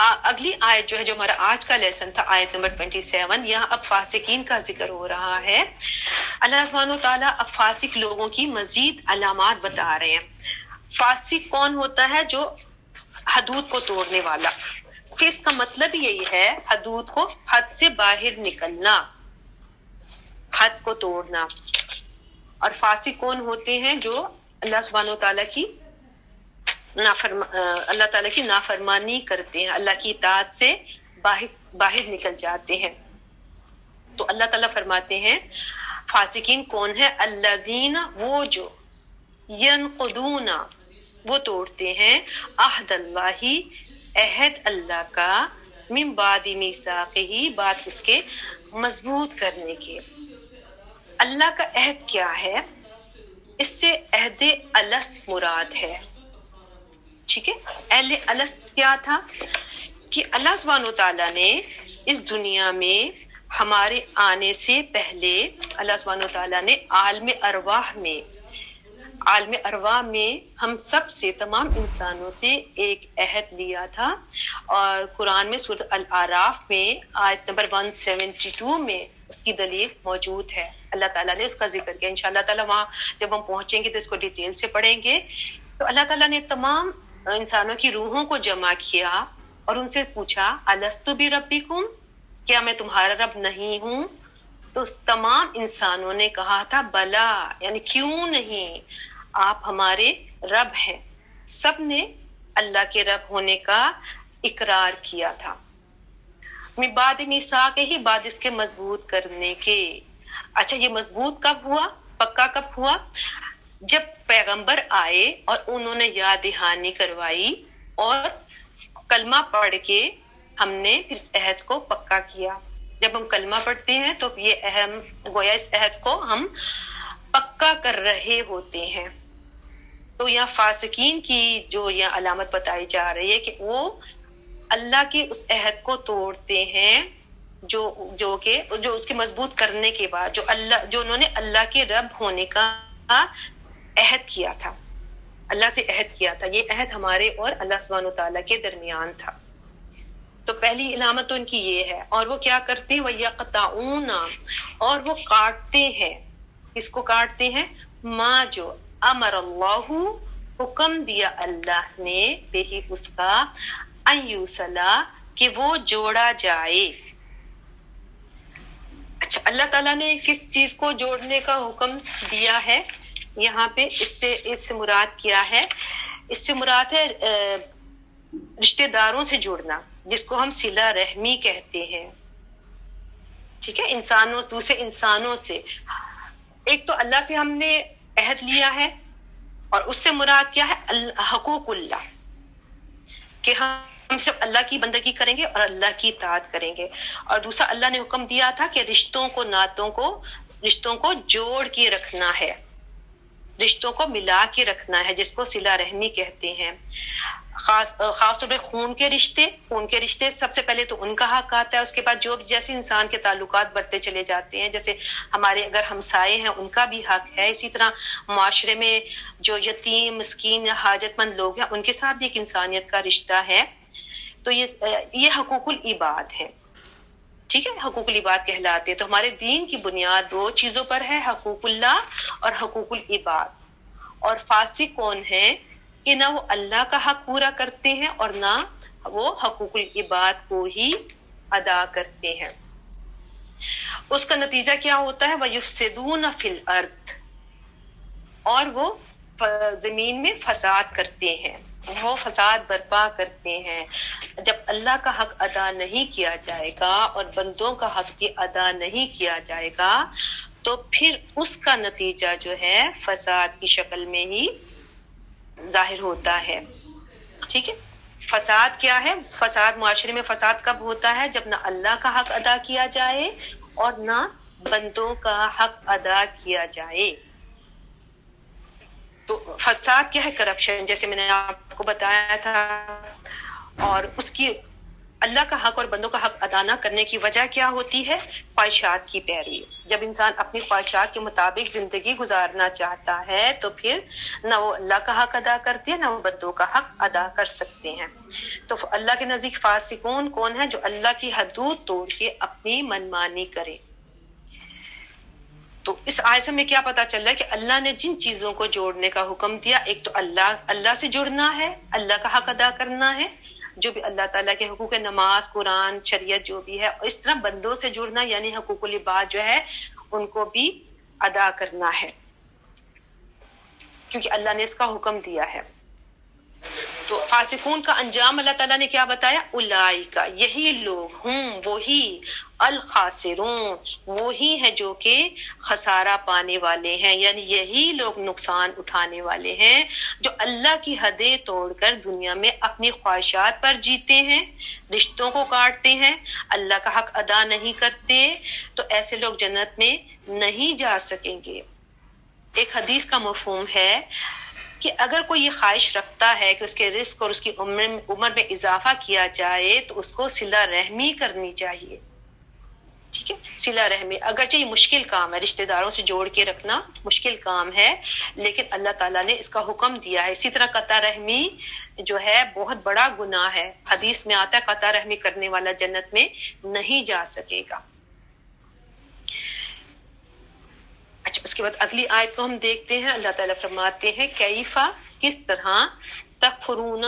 اگلی آیت جو ہے، جو ہمارا آج کا لیسن تھا، آیت نمبر 27، یہاں اب فاسقین کا ذکر ہو رہا ہے۔ اللہ سبحانہ وتعالیٰ اب فاسق لوگوں کی مزید علامات بتا رہے ہیں۔ فاسق کون ہوتا ہے؟ جو حدود کو توڑنے والا۔ کہ اس کا مطلب یہی ہے حدود کو، حد سے باہر نکلنا، حد کو توڑنا۔ اور فاسق کون ہوتے ہیں؟ جو اللہ سبحانہ وتعالیٰ کی اللہ تعالیٰ کی نافرمانی کرتے ہیں، اللہ کی اطاعت سے باہر نکل جاتے ہیں۔ تو اللہ تعالیٰ فرماتے ہیں فاسقین کون ہے؟ الذین، وہ جو، ینقضون، وہ توڑتے ہیں، عہد اللہ، عہد اللہ کا، من بعد میثاقہ، بعد اس کے مضبوط کرنے کے۔ اللہ کا عہد کیا ہے؟ اس سے عہد الست مراد ہے۔ ٹھیک ہے، اہل الست کیا تھا؟ کہ اللہ سبحانہ وتعالیٰ نے اس دنیا میں ہمارے آنے سے پہلے اللہ سبحانہ وتعالیٰ نے عالم ارواح میں ہم سب سے، تمام انسانوں سے ایک عہد لیا تھا۔ اور قرآن میں سورۃ الاعراف میں آیت نمبر 172 میں اس کی دلیل موجود ہے۔ اللہ تعالیٰ نے اس کا ذکر کیا۔ انشاءاللہ تعالیٰ وہاں جب ہم پہنچیں گے تو اس کو ڈیٹیل سے پڑھیں گے۔ تو اللہ تعالیٰ نے تمام انسانوں کی روحوں کو جمع کیا اور ان سے پوچھا الست بربکم، کیا میں تمہارا رب نہیں ہوں؟ تو تمام انسانوں نے کہا تھا بلا، یعنی کیوں نہیں، آپ ہمارے رب ہیں۔ سب نے اللہ کے رب ہونے کا اقرار کیا تھا۔ من بعد میثاقہ، ہی بعد اس کے مضبوط کرنے کے۔ اچھا، یہ مضبوط کب ہوا، پکا کب ہوا؟ جب پیغمبر آئے اور انہوں نے یاد دہانی کروائی اور کلمہ پڑھ کے ہم نے اس عہد کو پکا کیا۔ جب ہم کلمہ پڑھتے ہیں تو یہ اہم گویا اس عہد کو ہم پکا کر رہے ہوتے ہیں۔ تو یہاں فاسقین کی جو یہ علامت بتائی جا رہی ہے کہ وہ اللہ کے اس عہد کو توڑتے ہیں، جو اس کے مضبوط کرنے کے بعد، جو انہوں نے اللہ کے رب ہونے کا عہد کیا تھا، اللہ سے عہد کیا تھا۔ یہ عہد ہمارے اور اللہ سبحانہ وتعالیٰ کے درمیان تھا۔ تو پہلی علامت تو ان کی یہ ہے۔ اور وہ کیا کرتے ہیں؟ وَيَقْطَعُونَ، اور وہ کاٹتے ہیں۔ کس کو کاٹتے ہیں؟ ما، جو، امر اللہ، حکم دیا اللہ نے، بہی، اس کا، ان یوصلا، کہ وہ جوڑا جائے۔ اچھا، اللہ تعالیٰ نے کس چیز کو جوڑنے کا حکم دیا ہے؟ یہاں پہ اس سے مراد کیا ہے؟ اس سے مراد ہے رشتہ داروں سے جڑنا، جس کو ہم صلہ رحمی کہتے ہیں۔ ٹھیک ہے، دوسرے انسانوں سے۔ ایک تو اللہ سے ہم نے عہد لیا ہے، اور اس سے مراد کیا ہے؟ حقوق اللہ، کہ ہم صرف اللہ کی بندگی کریں گے اور اللہ کی اطاعت کریں گے۔ اور دوسرا اللہ نے حکم دیا تھا کہ رشتوں کو جوڑ کے رکھنا ہے، رشتوں کو ملا کے رکھنا ہے، جس کو صلہ رحمی کہتے ہیں۔ خاص طور پہ خون کے رشتے سب سے پہلے تو ان کا حق آتا ہے۔ اس کے بعد جو جیسے انسان کے تعلقات بڑھتے چلے جاتے ہیں، جیسے ہمارے اگر ہمسائے ہیں ان کا بھی حق ہے، اسی طرح معاشرے میں جو یتیم، مسکین یا حاجت مند لوگ ہیں ان کے ساتھ بھی ایک انسانیت کا رشتہ ہے۔ تو یہ حقوق العباد ہے۔ ٹھیک ہے، حقوق العباد کہلاتے ہیں۔ تو ہمارے دین کی بنیاد دو چیزوں پر ہے، حقوق اللہ اور حقوق العباد۔ اور فاسق کون ہے؟ کہ نہ وہ اللہ کا حق پورا کرتے ہیں اور نہ وہ حقوق العباد کو ہی ادا کرتے ہیں۔ اس کا نتیجہ کیا ہوتا ہے؟ وَيُفْسِدُونَ فِي الْأَرْضِ، اور وہ زمین میں فساد کرتے ہیں، وہ فساد برپا کرتے ہیں۔ جب اللہ کا حق ادا نہیں کیا جائے گا اور بندوں کا حق بھی ادا نہیں کیا جائے گا تو پھر اس کا نتیجہ جو ہے فساد کی شکل میں ہی ظاہر ہوتا ہے۔ ٹھیک ہے، فساد کیا ہے؟ فساد، معاشرے میں فساد کب ہوتا ہے؟ جب نہ اللہ کا حق ادا کیا جائے اور نہ بندوں کا حق ادا کیا جائے۔ تو فساد کیا ہے؟ کرپشن، جیسے میں نے آپ کو بتایا تھا۔ اور اس کی اللہ کا حق اور بندوں کا حق ادا نہ کرنے کی وجہ کیا ہوتی ہے؟ خواہشات کی پیروی۔ جب انسان اپنی خواہشات کے مطابق زندگی گزارنا چاہتا ہے تو پھر نہ وہ اللہ کا حق ادا کرتے ہیں نہ وہ بندوں کا حق ادا کر سکتے ہیں۔ تو اللہ کے نزدیک فاسقون کون ہیں؟ جو اللہ کی حدود توڑ کے اپنی منمانی کرے۔ تو اس آیت سے ہمیں کیا پتا چل رہا ہے کہ اللہ نے جن چیزوں کو جوڑنے کا حکم دیا، ایک تو اللہ سے جڑنا ہے، اللہ کا حق ادا کرنا ہے، جو بھی اللہ تعالیٰ کے حقوق، نماز، قرآن، شریعت جو بھی ہے، اور اس طرح بندوں سے جڑنا یعنی حقوق العباد جو ہے ان کو بھی ادا کرنا ہے، کیونکہ اللہ نے اس کا حکم دیا ہے۔ تو فاسقون کا انجام اللہ تعالیٰ نے کیا بتایا؟ اولئک، یہی لوگ ہوں، وہی الخاسرون، وہی ہیں جو کہ خسارہ پانے والے ہیں، یعنی یہی لوگ نقصان اٹھانے والے ہیں جو اللہ کی حدیں توڑ کر دنیا میں اپنی خواہشات پر جیتے ہیں، رشتوں کو کاٹتے ہیں، اللہ کا حق ادا نہیں کرتے، تو ایسے لوگ جنت میں نہیں جا سکیں گے۔ ایک حدیث کا مفہوم ہے کہ اگر کوئی یہ خواہش رکھتا ہے کہ اس کے رزق اور اس کی عمر میں اضافہ کیا جائے تو اس کو صلہ رحمی کرنی چاہیے۔ ٹھیک ہے، صلہ رحمی اگرچہ یہ مشکل کام ہے، رشتہ داروں سے جوڑ کے رکھنا مشکل کام ہے، لیکن اللہ تعالیٰ نے اس کا حکم دیا ہے۔ اسی طرح قطع رحمی جو ہے بہت بڑا گناہ ہے، حدیث میں آتا ہے قطع رحمی کرنے والا جنت میں نہیں جا سکے گا۔ اچھا، اس کے بعد اگلی آیت کو ہم دیکھتے ہیں۔ اللہ تعالیٰ فرماتے ہیں کیفا، کس طرح، تکفرون،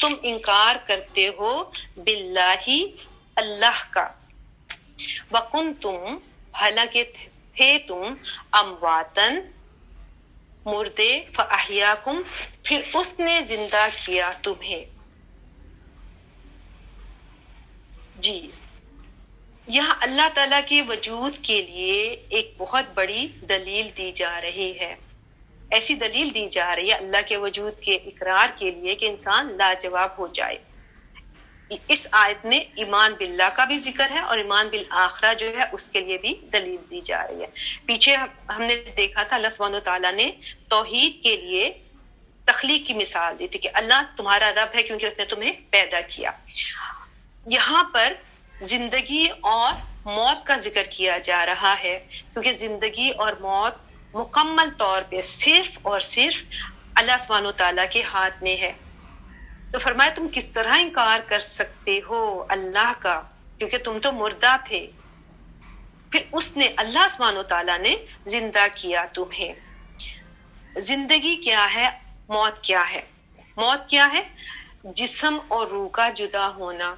تم انکار کرتے ہو، باللہ، اللہ کا، وکنتم، حالانکہ تھے تم، امواتن، مردے، فاحیاکم، پھر اس نے زندہ کیا تمہیں۔ جی، یہاں اللہ تعالیٰ کے وجود کے لیے ایک بہت بڑی دلیل دی جا رہی ہے، ایسی دلیل دی جا رہی ہے اللہ کے وجود کے اقرار کے لیے کہ انسان لاجواب ہو جائے۔ اس آیت میں ایمان باللہ کا بھی ذکر ہے اور ایمان بالآخرہ جو ہے اس کے لیے بھی دلیل دی جا رہی ہے۔ پیچھے ہم نے دیکھا تھا اللہ سبحانہ وتعالیٰ نے توحید کے لیے تخلیق کی مثال دی تھی کہ اللہ تمہارا رب ہے کیونکہ اس نے تمہیں پیدا کیا۔ یہاں پر زندگی اور موت کا ذکر کیا جا رہا ہے، کیونکہ زندگی اور موت مکمل طور پہ صرف اور صرف اللہ سبحانہ وتعالیٰ کے ہاتھ میں ہے۔ تو فرمایا تم کس طرح انکار کر سکتے ہو اللہ کا، کیونکہ تم تو مردہ تھے، پھر اس نے، اللہ سبحانہ وتعالیٰ نے زندہ کیا تمہیں۔ زندگی کیا ہے؟ موت کیا ہے؟ موت کیا ہے؟ جسم اور روح کا جدا ہونا۔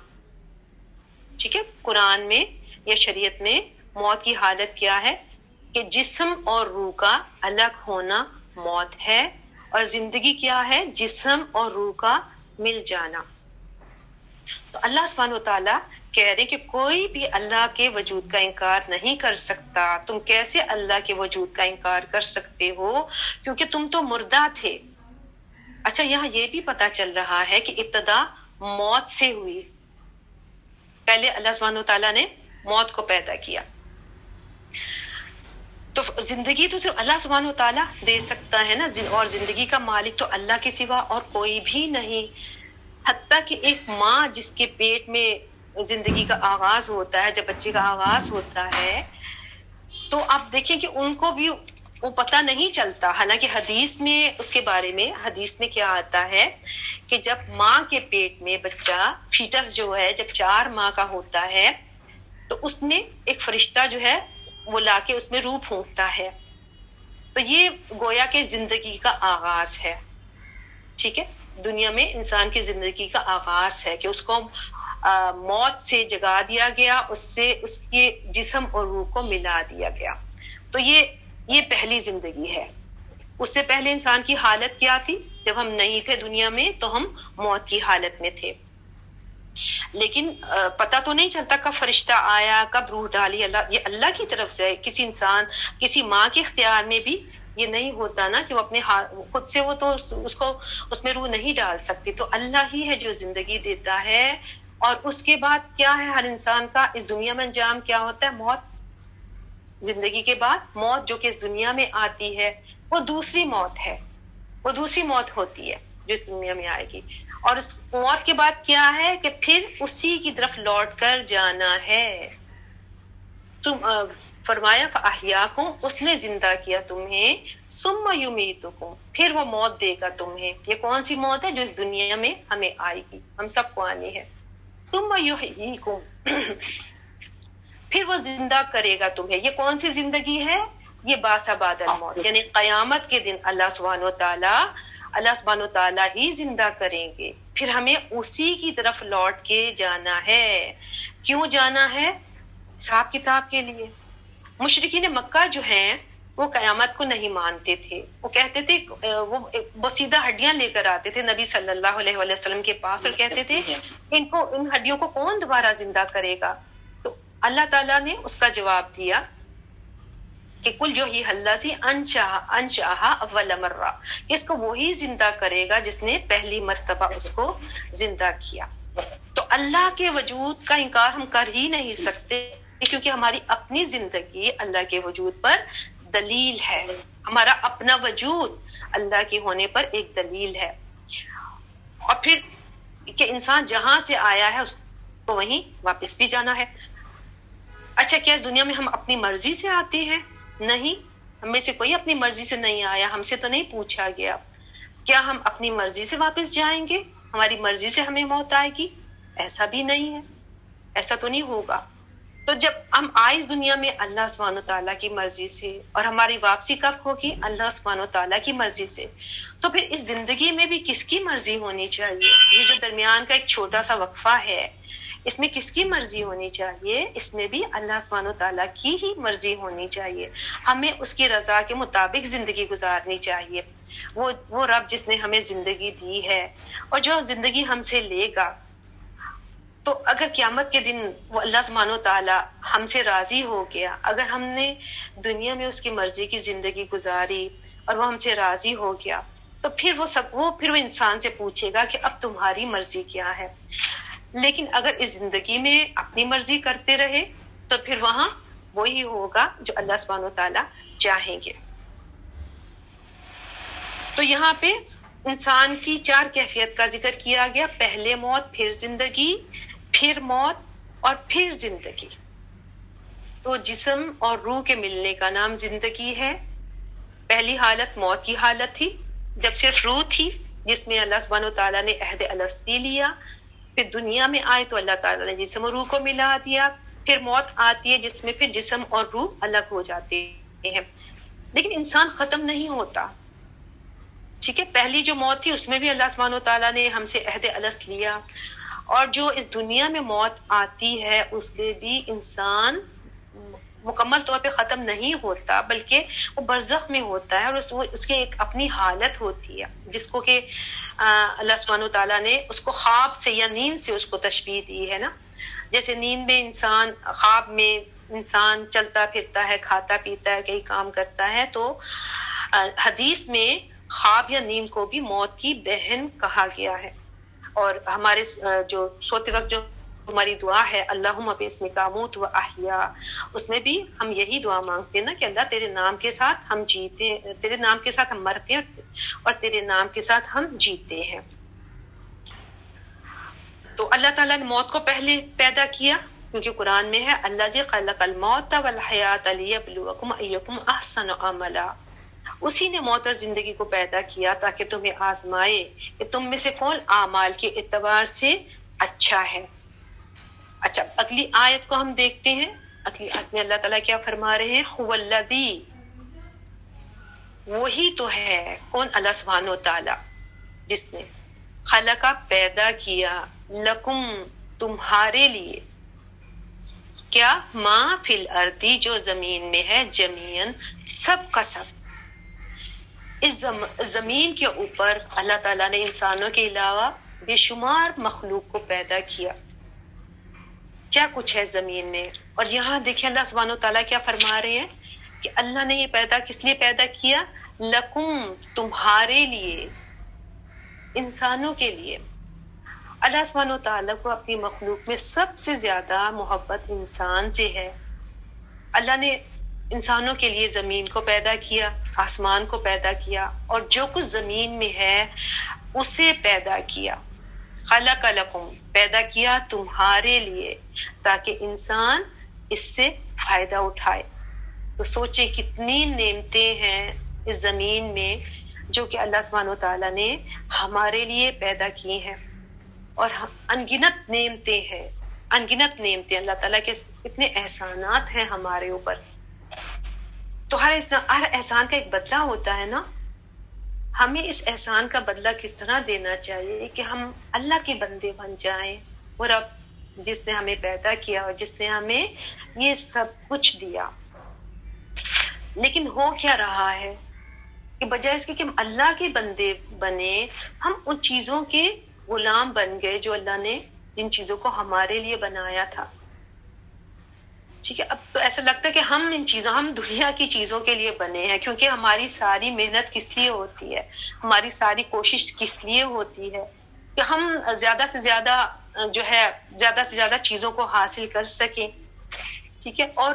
ٹھیک ہے، قرآن میں یا شریعت میں موت کی حالت کیا ہے کہ جسم اور روح کا الگ ہونا موت ہے، اور زندگی کیا ہے؟ جسم اور روح کا مل جانا۔ تو اللہ سبحانہ وتعالیٰ کہہ رہے کہ کوئی بھی اللہ کے وجود کا انکار نہیں کر سکتا۔ تم کیسے اللہ کے وجود کا انکار کر سکتے ہو؟ کیونکہ تم تو مردہ تھے۔ اچھا، یہاں یہ بھی پتا چل رہا ہے کہ ابتدا موت سے ہوئی، پہلے اللہ سبحانہ وتعالیٰ نے موت کو پیدا کیا، تو زندگی تو صرف اللہ سبحانہ وتعالیٰ دے سکتا ہے نا، اور زندگی کا مالک تو اللہ کے سوا اور کوئی بھی نہیں۔ حتیٰ کہ ایک ماں جس کے پیٹ میں زندگی کا آغاز ہوتا ہے، جب بچے کا آغاز ہوتا ہے، تو آپ دیکھیں کہ ان کو بھی وہ پتہ نہیں چلتا۔ حالانکہ حدیث میں اس کے بارے میں، حدیث میں کیا آتا ہے کہ جب ماں کے پیٹ میں بچہ، فیٹس جو ہے، جب 4 ماہ کا ہوتا ہے تو اس میں ایک فرشتہ جو ہے وہ لا کے اس میں روح پھونکتا ہے، تو یہ گویا کہ زندگی کا آغاز ہے۔ ٹھیک ہے، دنیا میں انسان کی زندگی کا آغاز ہے کہ اس کو موت سے جگا دیا گیا، اس سے اس کے جسم اور روح کو ملا دیا گیا، تو یہ پہلی زندگی ہے۔ اس سے پہلے انسان کی حالت کیا تھی؟ جب ہم نہیں تھے دنیا میں تو ہم موت کی حالت میں تھے، لیکن پتہ تو نہیں چلتا کب فرشتہ آیا، کب روح ڈالی، یہ اللہ کی طرف سے ہے۔ کسی انسان، کسی ماں کے اختیار میں بھی یہ نہیں ہوتا نا کہ وہ اپنے خود سے وہ تو اس کو اس میں روح نہیں ڈال سکتی، تو اللہ ہی ہے جو زندگی دیتا ہے۔ اور اس کے بعد کیا ہے ہر انسان کا اس دنیا میں انجام کیا ہوتا ہے؟ موت۔ زندگی کے بعد موت جو کہ اس دنیا میں آتی ہے وہ دوسری موت ہے، وہ دوسری موت ہوتی ہے جو اس دنیا میں آئے گی۔ اور اس موت کے بعد کیا ہے کہ پھر اسی کی طرف لوٹ کر جانا ہے. تم فرمایا فَأَحْيَاكُمْ، اس نے زندہ کیا تمہیں، ثُمَّ يُمِيتُكُمْ، پھر وہ موت دے گا تمہیں. یہ کون سی موت ہے؟ جو اس دنیا میں ہمیں آئے گی، ہم سب کو آنی ہے. ثُمَّ يُحْيِيكُمْ، پھر وہ زندہ کرے گا تمہیں. یہ کون سی زندگی ہے؟ یہ باسا بعد الموت، یعنی قیامت کے دن اللہ سبحانہ و تعالی ہی زندہ کریں گے. پھر ہمیں اسی کی طرف لوٹ کے جانا ہے. کیوں جانا ہے؟ حساب کتاب کے لیے. مشرکین مکہ جو ہیں وہ قیامت کو نہیں مانتے تھے. وہ کہتے تھے، وہ بسیدہ ہڈیاں لے کر آتے تھے نبی صلی اللہ علیہ وسلم کے پاس اور کہتے تھے ان ہڈیوں کو کون دوبارہ زندہ کرے گا؟ تو اللہ تعالیٰ نے اس کا جواب دیا کہ کل جو ہی الذی انشأھا اول مرہ، اس کو وہی زندہ کرے گا جس نے پہلی مرتبہ اس کو زندہ کیا. تو اللہ کے وجود کا انکار ہم کر ہی نہیں سکتے، کیونکہ ہماری اپنی زندگی اللہ کے وجود پر دلیل ہے. ہمارا اپنا وجود اللہ کے ہونے پر ایک دلیل ہے. اور پھر کہ انسان جہاں سے آیا ہے اس کو وہیں واپس بھی جانا ہے. اچھا، کیا اس دنیا میں ہم اپنی مرضی سے آتے ہیں؟ نہیں، ہم میں سے کوئی اپنی مرضی سے نہیں آیا، ہم سے تو نہیں پوچھا گیا. کیا ہم اپنی مرضی سے واپس جائیں گے؟ ہماری مرضی سے ہمیں موت آئے گی؟ ایسا بھی نہیں ہے، ایسا تو نہیں ہوگا. تو جب ہم آئے اس دنیا میں اللہ سبحانہ تعالیٰ کی مرضی سے، اور ہماری واپسی کب ہوگی؟ اللہ سبحانہ تعالیٰ کی مرضی سے. تو پھر اس زندگی میں بھی کس کی مرضی ہونی چاہیے؟ یہ جو درمیان کا ایک چھوٹا سا وقفہ ہے، اس میں کس کی مرضی ہونی چاہیے؟ اس میں بھی اللہ سبحانہ تعالیٰ کی ہی مرضی ہونی چاہیے. ہمیں اس کی رضا کے مطابق زندگی گزارنی چاہیے. وہ رب جس نے ہمیں زندگی دی ہے اور جو زندگی ہم سے لے گا، تو اگر قیامت کے دن وہ اللہ سبحانہ تعالیٰ ہم سے راضی ہو گیا، اگر ہم نے دنیا میں اس کی مرضی کی زندگی گزاری اور وہ ہم سے راضی ہو گیا، تو پھر وہ انسان سے پوچھے گا کہ اب تمہاری مرضی کیا ہے. لیکن اگر اس زندگی میں اپنی مرضی کرتے رہے تو پھر وہاں وہی ہوگا جو اللہ سبحانہ تعالیٰ چاہیں گے. تو یہاں پہ انسان کی 4 کیفیت کا ذکر کیا گیا: پہلے موت، پھر زندگی، پھر موت اور پھر زندگی. تو جسم اور روح کے ملنے کا نام زندگی ہے. پہلی حالت موت کی حالت تھی، جب صرف روح تھی جس میں اللہ سبحانہ تعالیٰ نے عہد الستی لیا. پھر دنیا میں آئے تو اللہ تعالیٰ نے جسم اور روح کو ملا دیا. پھر موت آتی ہے جس میں پھر جسم اور روح الگ ہو جاتے ہیں. لیکن انسان ختم نہیں ہوتا. ٹھیک ہے، پہلی جو موت تھی اس میں بھی اللہ سبحانہ تعالیٰ نے ہم سے عہد الست لیا، اور جو اس دنیا میں موت آتی ہے اس میں بھی انسان مکمل طور پہ ختم نہیں ہوتا، بلکہ وہ برزخ میں ہوتا ہے، اور اس کی ایک اپنی حالت ہوتی ہے جس کو کہ اللہ سبحانہ تعالیٰ نے اس کو خواب سے یا نیند سے اس کو تشبیہ دی ہے نا. جیسے نیند میں انسان، خواب میں انسان چلتا پھرتا ہے، کھاتا پیتا ہے، کئی کام کرتا ہے. تو حدیث میں خواب یا نیند کو بھی موت کی بہن کہا گیا ہے. اور ہمارے جو سوتے وقت جو ہماری دعا ہے اللہم باسمک اموت و احیا، اس میں بھی ہم یہی دعا مانگتے ہیں نا کہ اللہ تیرے نام کے ساتھ ہم جیتے، تیرے نام کے ساتھ ہم مرتے ہیں اور تیرے نام کے ساتھ ہم جیتے ہیں. تو اللہ تعالیٰ نے موت کو پہلے پیدا کیا، کیونکہ قرآن میں ہے الذی خلق الموت والحیات لیبلوکم ایکم احسن عملا. اسی نے موت اور زندگی کو پیدا کیا تاکہ تمہیں آزمائے کہ تم میں سے کون اعمال کے اعتبار سے اچھا ہے. اچھا، اگلی آیت کو ہم دیکھتے ہیں. اگلی آیت میں اللہ تعالیٰ کیا فرما رہے ہیں؟ هو الذی، وہی تو ہے. کون؟ اللہ سبحانہ تعالیٰ، جس نے خلقہ پیدا کیا، لکم تمہارے لیے، کیا؟ ما فی الارض، جو زمین میں ہے، جمیعاً سب کا سب. اس زمین کے اوپر اللہ تعالیٰ نے انسانوں کے علاوہ بے شمار مخلوق کو پیدا کیا. کیا کچھ ہے زمین میں. اور یہاں دیکھیں اللہ سبحانہ تعالیٰ کیا فرما رہے ہیں کہ اللہ نے یہ پیدا کس لیے پیدا کیا؟ لکم، تمہارے لیے، انسانوں کے لیے. اللہ سبحانہ تعالیٰ کو اپنی مخلوق میں سب سے زیادہ محبت انسان سے ہے. اللہ نے انسانوں کے لیے زمین کو پیدا کیا، آسمان کو پیدا کیا، اور جو کچھ زمین میں ہے اسے پیدا کیا. خلق لکم پیدا کیا تمہارے لیے تاکہ انسان اس سے فائدہ اٹھائے۔ تو سوچیں کتنی نعمتیں ہیں اس زمین میں جو کہ اللہ سبحانہ وتعالیٰ نے ہمارے لیے پیدا کی ہیں، اور انگنت نعمتیں ہیں، انگنت نعمتیں، اللہ تعالیٰ کے اتنے احسانات ہیں ہمارے اوپر۔ تو ہر احسان کا ایک بدلہ ہوتا ہے نا، ہمیں اس احسان کا بدلہ کس طرح دینا چاہیے کہ ہم اللہ کے بندے بن جائیں، اور اب جس نے ہمیں پیدا کیا اور جس نے ہمیں یہ سب کچھ دیا، لیکن ہو کیا رہا ہے کہ بجائے اس کے کہ ہم اللہ کے بندے بنے، ہم ان چیزوں کے غلام بن گئے جو اللہ نے جن چیزوں کو ہمارے لیے بنایا تھا۔ ٹھیک ہے، اب تو ایسا لگتا ہے کہ ہم دنیا کی چیزوں کے لیے بنے ہیں، کیونکہ ہماری ساری محنت کس لیے ہوتی ہے، ہماری ساری کوشش کس لیے ہوتی ہے کہ ہم زیادہ سے زیادہ چیزوں کو حاصل کر سکیں۔ ٹھیک ہے، اور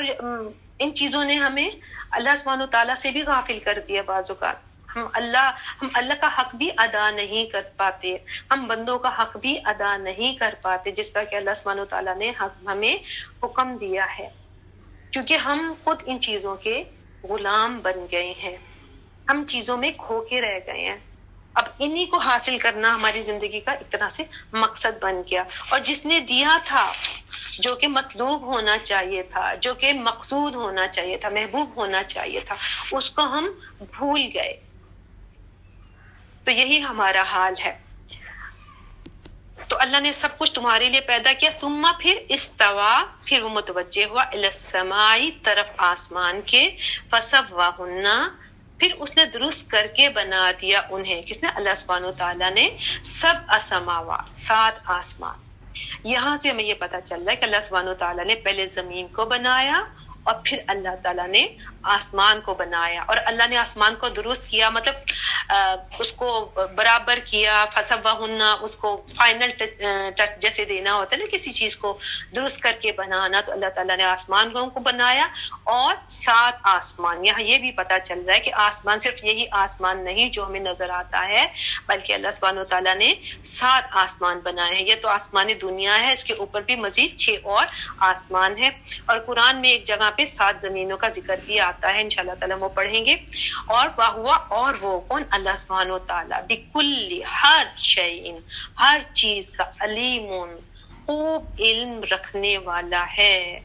ان چیزوں نے ہمیں اللہ سبحانہ تعالیٰ سے بھی غافل کر دیا۔ بعض اوقات ہم اللہ کا حق بھی ادا نہیں کر پاتے، ہم بندوں کا حق بھی ادا نہیں کر پاتے جس کا کہ اللہ سبحانہ تعالیٰ نے ہمیں حکم دیا ہے، کیونکہ ہم خود ان چیزوں کے غلام بن گئے ہیں، ہم چیزوں میں کھو کے رہ گئے ہیں۔ اب انہی کو حاصل کرنا ہماری زندگی کا ایک طرح سے مقصد بن گیا، اور جس نے دیا تھا، جو کہ مطلوب ہونا چاہیے تھا، جو کہ مقصود ہونا چاہیے تھا، محبوب ہونا چاہیے تھا، اس کو ہم بھول گئے۔ تو یہی ہمارا حال ہے۔ تو اللہ نے سب کچھ تمہارے لیے پیدا کیا، ثم پھر استوا، پھر وہ متوجہ ہوا الی السماء، طرف آسمان کے، فسواہن، پھر اس نے درست کر کے بنا دیا انہیں، کس نے؟ اللہ سبحانہ وتعالیٰ نے، سبع سماوات، 7 آسمان۔ یہاں سے ہمیں یہ پتہ چل رہا ہے کہ اللہ سبحانہ وتعالیٰ نے پہلے زمین کو بنایا اور پھر اللہ تعالیٰ نے آسمان کو بنایا، اور اللہ نے آسمان کو درست کیا، مطلب اس کو برابر کیا، فسواہن، اس کو فائنل ٹچ جیسے دینا ہوتا ہے نا کسی چیز کو درست کر کے بنانا، تو اللہ تعالیٰ نے آسمان کو بنایا، اور 7 آسمان۔ یہاں یہ بھی پتہ چل رہا ہے کہ آسمان صرف یہی آسمان نہیں جو ہمیں نظر آتا ہے، بلکہ اللہ سبحانہ وتعالیٰ نے 7 آسمان بنائے ہیں۔ یہ تو آسمان دنیا ہے، اس کے اوپر بھی مزید 6 اور آسمان ہیں، اور قرآن میں ایک جگہ پہ 7 زمینوں کا ذکر بھی آتا ہے، انشاءاللہ تعالیٰ وہ پڑھیں گے۔ اور اور وہ کون؟ اللہ سبحانہ وتعالیٰ، بکل، ہر شیء، ہر چیز کا، علیم، خوب علم رکھنے والا ہے۔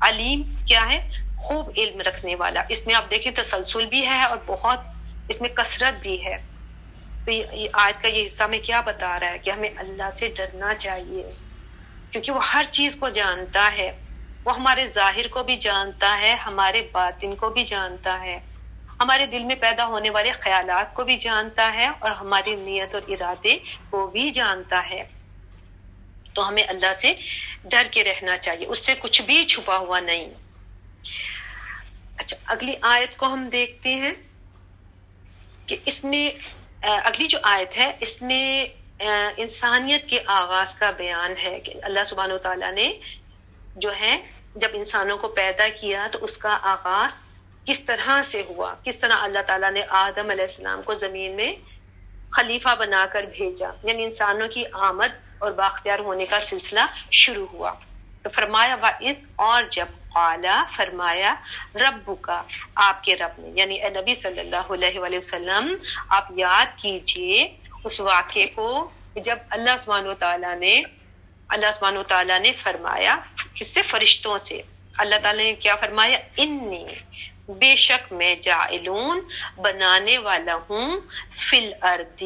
علیم کیا ہے؟ خوب علم رکھنے والا۔ اس میں آپ دیکھیں تسلسل بھی ہے اور بہت اس میں کثرت بھی ہے۔ تو یہ آیت کا یہ حصہ میں کیا بتا رہا ہے کہ ہمیں اللہ سے ڈرنا چاہیے، کیونکہ وہ ہر چیز کو جانتا ہے، وہ ہمارے ظاہر کو بھی جانتا ہے، ہمارے باطن کو بھی جانتا ہے، ہمارے دل میں پیدا ہونے والے خیالات کو بھی جانتا ہے، اور ہماری نیت اور ارادے کو بھی جانتا ہے۔ تو ہمیں اللہ سے ڈر کے رہنا چاہیے، اس سے کچھ بھی چھپا ہوا نہیں۔ اچھا، اگلی آیت کو ہم دیکھتے ہیں کہ اس میں اگلی جو آیت ہے اس میں انسانیت کے آغاز کا بیان ہے کہ اللہ سبحانہ وتعالیٰ نے جو ہے جب انسانوں کو پیدا کیا تو اس کا آغاز کس طرح سے ہوا، کس طرح اللہ تعالیٰ نے آدم علیہ السلام کو زمین میں خلیفہ بنا کر بھیجا، یعنی انسانوں کی آمد اور بااختیار ہونے کا سلسلہ شروع ہوا۔ تو فرمایا وَإِذْ، اور جب، قَالَ، فرمایا، رَبُّكَ، آپ کے رب نے، یعنی اے نبی صلی اللہ علیہ وآلہ وسلم آپ یاد کیجئے اس واقعے کو جب اللہ سبحانہ وتعالیٰ نے فرمایا، کس سے؟ فرشتوں سے۔ اللہ تعالیٰ نے کیا فرمایا؟ انی، بے شک میں، جاعلون، بنانے والا ہوں، فی الارض،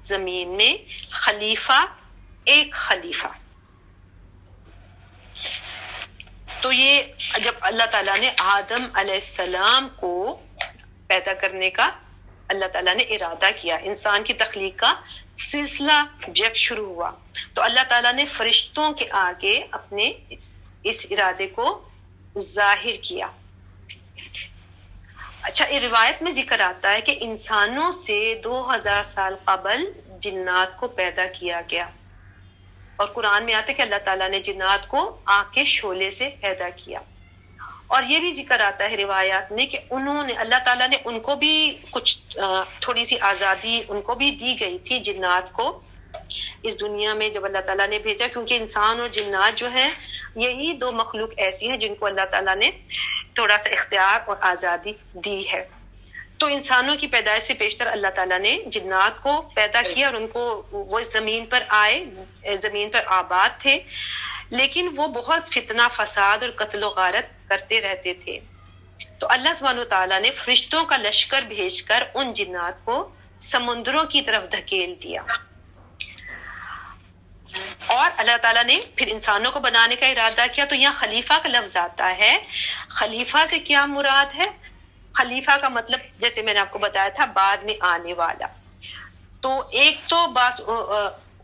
زمین میں، خلیفہ، ایک خلیفہ۔ تو یہ جب اللہ تعالیٰ نے آدم علیہ السلام کو پیدا کرنے کا اللہ تعالیٰ نے ارادہ کیا، انسان کی تخلیق کا سلسلہ جب شروع ہوا، تو اللہ تعالیٰ نے فرشتوں کے آگے اپنے اس ارادے کو ظاہر کیا۔ اچھا، یہ روایت میں ذکر آتا ہے کہ انسانوں سے 2000 سال قبل جنات کو پیدا کیا گیا، اور قرآن میں آتا ہے کہ اللہ تعالیٰ نے جنات کو آگ کے شعلے سے پیدا کیا۔ اور یہ بھی ذکر آتا ہے روایات میں کہ اللہ تعالیٰ نے ان کو بھی کچھ تھوڑی سی آزادی ان کو بھی دی گئی تھی جنات کو، اس دنیا میں جب اللہ تعالیٰ نے بھیجا، کیونکہ انسان اور جنات جو ہیں یہی دو مخلوق ایسی ہیں جن کو اللہ تعالیٰ نے تھوڑا سا اختیار اور آزادی دی ہے. تو انسانوں کی پیدائش سے پیشتر اللہ تعالیٰ نے جنات کو پیدا کیا اور ان کو وہ اس زمین پر آئے، زمین پر آباد تھے، لیکن وہ بہت فتنہ فساد اور قتل و غارت کرتے رہتے تھے. تو اللہ سبحانہ وتعالیٰ نے فرشتوں کا لشکر بھیج کر ان جنات کو سمندروں کی طرف دھکیل دیا. اور اللہ تعالیٰ نے پھر انسانوں کو بنانے کا ارادہ کیا. تو یہاں خلیفہ کا لفظ آتا ہے. خلیفہ سے کیا مراد ہے؟ خلیفہ کا مطلب جیسے میں نے آپ کو بتایا تھا بعد میں آنے والا. تو ایک تو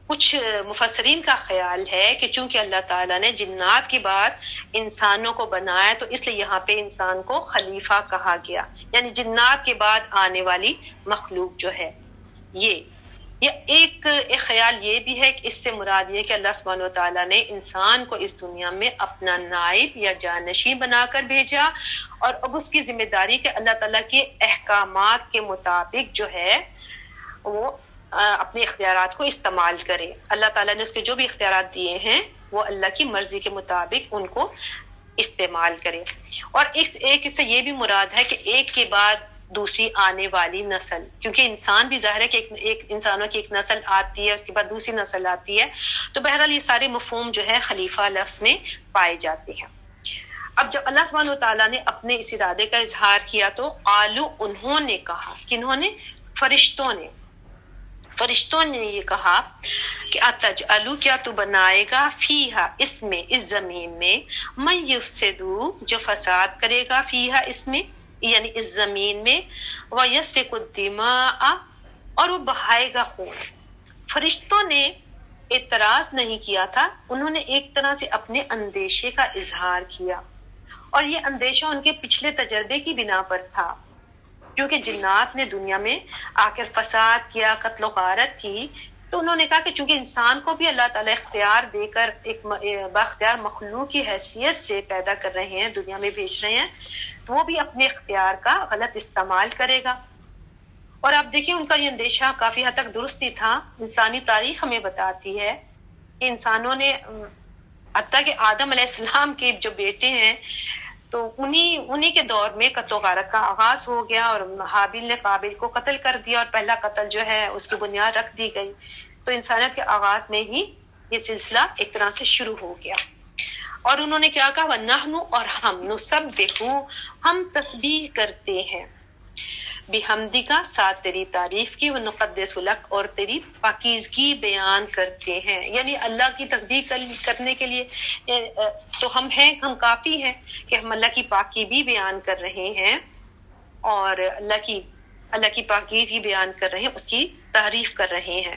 کچھ مفسرین کا خیال ہے کہ چونکہ اللہ تعالیٰ نے جنات کے بعد انسانوں کو بنایا تو اس لیے یہاں پہ انسان کو خلیفہ کہا گیا، یعنی جنات کے بعد آنے والی مخلوق جو ہے یہ. یا ایک خیال یہ بھی ہے کہ اس سے مراد یہ کہ اللہ سبحانہ و تعالیٰ نے انسان کو اس دنیا میں اپنا نائب یا جانشین بنا کر بھیجا، اور اب اس کی ذمہ داری کہ اللہ تعالیٰ کے احکامات کے مطابق جو ہے وہ اپنے اختیارات کو استعمال کرے. اللہ تعالیٰ نے اس کے جو بھی اختیارات دیے ہیں وہ اللہ کی مرضی کے مطابق ان کو استعمال کرے. اور ایک اس سے یہ بھی مراد ہے کہ ایک کے بعد دوسری آنے والی نسل، کیونکہ انسان بھی ظاہر ہے کہ ایک انسانوں کی ایک نسل آتی ہے، اس کے بعد دوسری نسل آتی ہے. تو بہرحال یہ سارے مفہوم جو ہے خلیفہ لفظ میں پائے جاتے ہیں. اب جب اللہ سبحانہ وتعالیٰ نے اپنے اس ارادے کا اظہار کیا تو قالو انہوں نے کہا، کنہوں نے؟ فرشتوں نے یہ کہا کہ اتجعلوا، کیا تو بنائے گا، فیہا، اس میں، اس زمین میں، من یفسدو، جو فساد کرے گا، فیہا، اس میں یعنی اس زمین میں، ویسفک الدماء، اور وہ بہائے گا خون. فرشتوں نے اعتراض نہیں کیا تھا، انہوں نے ایک طرح سے اپنے اندیشے کا اظہار کیا، اور یہ اندیشہ ان کے پچھلے تجربے کی بنا پر تھا، کیونکہ جنات نے دنیا میں آ کر فساد کیا، قتل و غارت کی. تو انہوں نے کہا کہ چونکہ انسان کو بھی اللہ تعالیٰ اختیار دے کر ایک بااختیار مخلوق کی حیثیت سے پیدا کر رہے ہیں، دنیا میں بھیج رہے ہیں، تو وہ بھی اپنے اختیار کا غلط استعمال کرے گا. اور آپ دیکھیں ان کا یہ اندیشہ کافی حد تک درست ہی تھا. انسانی تاریخ ہمیں بتاتی ہے کہ انسانوں نے حتیٰ کہ آدم علیہ السلام کے جو بیٹے ہیں تو انہی کے دور میں قتل و غارت کا آغاز ہو گیا، اور حابیل نے قابیل کو قتل کر دیا، اور پہلا قتل جو ہے اس کی بنیاد رکھ دی گئی. تو انسانیت کے آغاز میں ہی یہ سلسلہ ایک طرح سے شروع ہو گیا. اور انہوں نے کیا کہا، وَنَحْنُ، اور ہم، نُسَبِّحُ، ہم تسبیح کرتے ہیں، بِحَمْدِکَ، ساتھ تیری تعریف کی، وَنُقَدِّسُ لَکَ، اور تیری پاکیزگی بیان کرتے ہیں. یعنی اللہ کی تسبیح کرنے کے لیے تو ہم ہیں، ہم کافی ہیں کہ ہم اللہ کی پاکی بھی بیان کر رہے ہیں، اور اللہ کی پاکیزگی بیان کر رہے ہیں، اس کی تعریف کر رہے ہیں.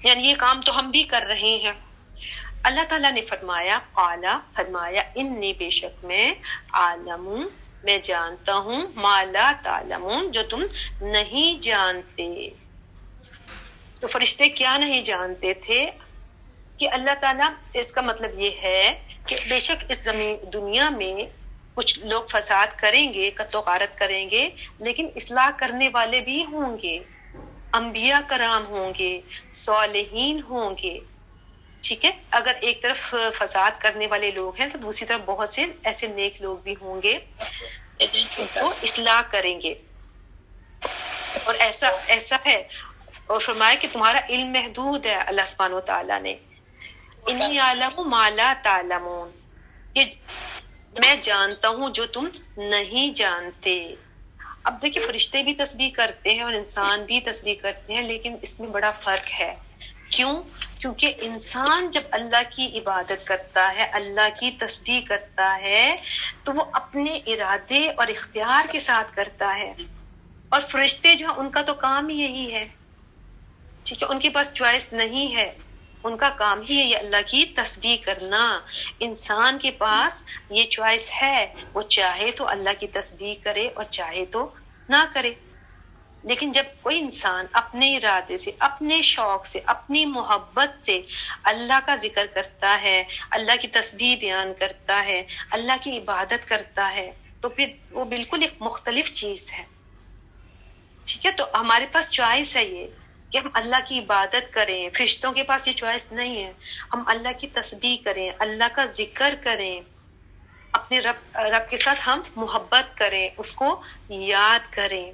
یعنی یہ کام تو ہم بھی کر رہے ہیں. اللہ تعالیٰ نے فرمایا، قالا، فرمایا، انی، بے شک میں، عالم، میں جانتا ہوں، ما لا تعلمون، جو تم نہیں جانتے. تو فرشتے کیا نہیں جانتے تھے؟ کہ اللہ تعالیٰ، اس کا مطلب یہ ہے کہ بے شک اس دنیا میں کچھ لوگ فساد کریں گے، قتل و غارت کریں گے، لیکن اصلاح کرنے والے بھی ہوں گے، انبیاء کرام ہوں گے، صالحین ہوں گے. ٹھیک ہے، اگر ایک طرف فساد کرنے والے لوگ ہیں تو دوسری طرف بہت سے ایسے نیک لوگ بھی ہوں گے وہ اصلاح کریں گے. اور ایسا ہے. اور فرمایا کہ تمہارا علم محدود ہے. اللہ سبحانہ و تعالیٰ نے، انی اعلم ما لا تعلمون، کہ میں جانتا ہوں جو تم نہیں جانتے. اب دیکھیں فرشتے بھی تسبیح کرتے ہیں اور انسان بھی تسبیح کرتے ہیں، لیکن اس میں بڑا فرق ہے. کیوں؟ کیونکہ انسان جب اللہ کی عبادت کرتا ہے، اللہ کی تسبیح کرتا ہے، تو وہ اپنے ارادے اور اختیار کے ساتھ کرتا ہے. اور فرشتے جو ہیں ان کا تو کام ہی یہی ہے. ٹھیک ہے، ان کے پاس چوائس نہیں ہے، ان کا کام ہی ہے یہ اللہ کی تسبیح کرنا. انسان کے پاس یہ چوائس ہے، وہ چاہے تو اللہ کی تسبیح کرے اور چاہے تو نہ کرے. لیکن جب کوئی انسان اپنے ارادے سے، اپنے شوق سے، اپنی محبت سے اللہ کا ذکر کرتا ہے، اللہ کی تسبیح بیان کرتا ہے، اللہ کی عبادت کرتا ہے، تو پھر وہ بالکل ایک مختلف چیز ہے. ٹھیک ہے، تو ہمارے پاس چوائس ہے یہ کہ ہم اللہ کی عبادت کریں. فرشتوں کے پاس یہ چوائس نہیں ہے. ہم اللہ کی تسبیح کریں, اللہ کا ذکر کریں, اپنے رب کے ساتھ ہم محبت کریں, اس کو یاد کریں.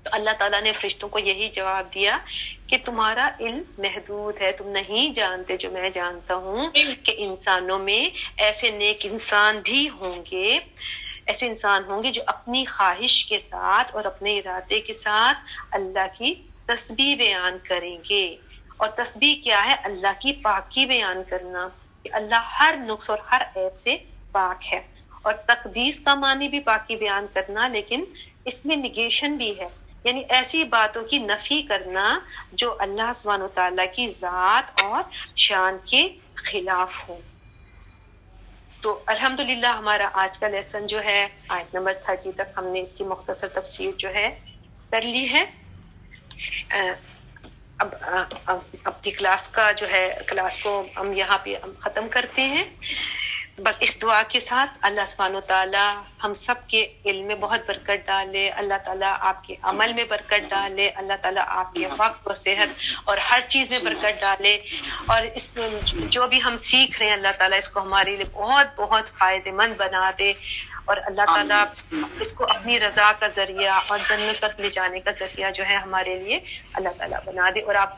تو اللہ تعالیٰ نے فرشتوں کو یہی جواب دیا کہ تمہارا علم محدود ہے, تم نہیں جانتے جو میں جانتا ہوں کہ انسانوں میں ایسے نیک انسان بھی ہوں گے, ایسے انسان ہوں گے جو اپنی خواہش کے ساتھ اور اپنے ارادے کے ساتھ اللہ کی تسبیح بیان کریں گے. اور تسبیح کیا ہے؟ اللہ کی پاکی بیان کرنا, کہ اللہ ہر نقص اور ہر عیب سے پاک ہے. اور تقدیس کا معنی بھی پاکی بیان کرنا, لیکن اس میں نگیشن بھی ہے, یعنی ایسی باتوں کی نفی کرنا جو اللہ سبحانہ وتعالیٰ کی ذات اور شان کے خلاف ہو. تو الحمدللہ ہمارا آج کا لیسن جو ہے آیت نمبر 30 تک ہم نے اس کی مختصر تفسیر جو ہے کر لی ہے. اب کی کلاس کا جو ہے کلاس کو ہم یہاں پہ ختم کرتے ہیں, بس اس دعا کے ساتھ اللہ سبحانہ وتعالیٰ ہم سب کے علم میں بہت برکت ڈالے, اللہ تعالیٰ آپ کے عمل میں برکت ڈالے, اللہ تعالیٰ آپ کے وقت اور صحت اور ہر چیز میں برکت ڈالے, اور اس جو بھی ہم سیکھ رہے ہیں اللہ تعالیٰ اس کو ہمارے لیے بہت بہت فائدہ مند بنا دے, اور اللہ تعالیٰ اس کو اپنی رضا کا ذریعہ اور جنت تک لے جانے کا ذریعہ جو ہے ہمارے لیے اللہ تعالیٰ بنا دے. اور آپ